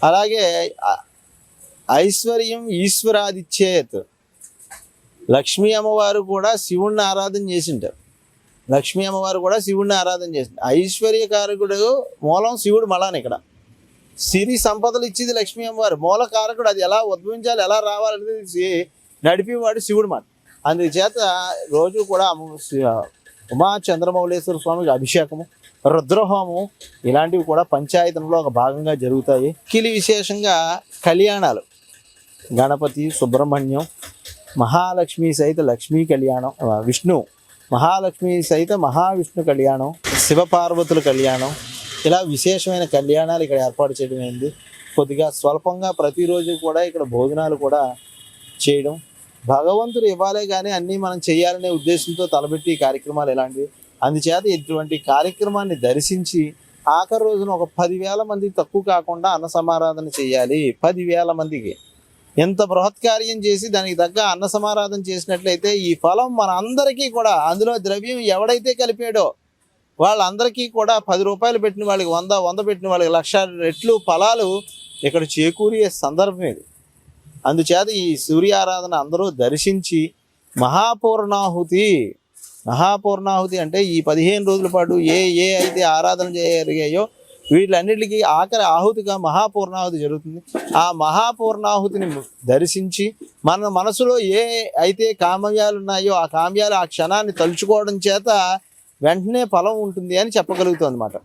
అలాగే ఐశ్వర్యం ఈశ్వరాదిచ్చేత్. లక్ష్మీ అమ్మవారు కూడా శివుణ్ణి ఆరాధన చేసింటారు. లక్ష్మీ అమ్మవారు కూడా శివుణ్ణి ఆరాధన చేసింటారు. ఐశ్వర్యకారకుడు మూలం శివుడు. మళ్ళాని ఇక్కడ సిరి సంపదలు ఇచ్చేది లక్ష్మీ అమ్మవారు. మూల కారకుడు. అది ఎలా ఉద్భవించాలి, ఎలా రావాలనేది నడిపేవాడు శివుడు మాట. అందుచేత రోజు కూడా ఉమా చంద్రమౌళేశ్వర స్వామికి అభిషేకము, రుద్రహోమం ఇలాంటివి కూడా పంచాయతీలో ఒక భాగంగా జరుగుతాయి. కిలి విశేషంగా కళ్యాణాలు, గణపతి, సుబ్రహ్మణ్యం, మహాలక్ష్మి సహిత లక్ష్మీ కళ్యాణం, విష్ణు మహాలక్ష్మి సహిత మహావిష్ణు కళ్యాణం, శివపార్వతుల కళ్యాణం, ఇలా విశేషమైన కళ్యాణాలు ఇక్కడ ఏర్పాటు చేయడం అయింది. కొద్దిగా స్వల్పంగా ప్రతిరోజు కూడా ఇక్కడ భోజనాలు కూడా చేయడం. భగవంతుడు ఇవ్వాలే కానీ అన్నీ మనం చేయాలనే ఉద్దేశంతో తలబెట్టి ఈ కార్యక్రమాలు ఇలాంటివి. అందుచేత ఇటువంటి కార్యక్రమాన్ని దర్శించి ఆఖరి రోజున ఒక 10,000 మంది తక్కువ కాకుండా అన్న సమారాధన చేయాలి. 10,000 మందికి ఎంత బృహత్కార్యం చేసి దానికి తగ్గ అన్న సమారాధన చేసినట్లయితే ఈ ఫలం మన అందరికీ కూడా, అందులో ద్రవ్యం ఎవడైతే కలిపాడో వాళ్ళందరికీ కూడా 10 రూపాయలు పెట్టిన వాళ్ళకి 100 పెట్టిన వాళ్ళకి 1,00,000 రెట్లు ఫలాలు ఇక్కడ చేకూరే సందర్భం ఇది. అందుచేత ఈ సూర్యారాధన అందరూ దర్శించి మహాపూర్ణాహుతి అంటే ఈ 15 రోజుల పాటు ఏ అయితే ఆరాధన జరిగాయో వీటన్నిటికీ ఆఖరి ఆహుతిగా మహాపూర్ణాహుతి జరుగుతుంది. ఆ మహాపూర్ణాహుతిని దర్శించి మన మనసులో ఏ అయితే కామ్యాలు ఉన్నాయో ఆ కామ్యాలు ఆ క్షణాన్ని తలుచుకోవడం చేత వెంటనే ఫలం ఉంటుంది అని చెప్పగలుగుతుంది అన్నమాట.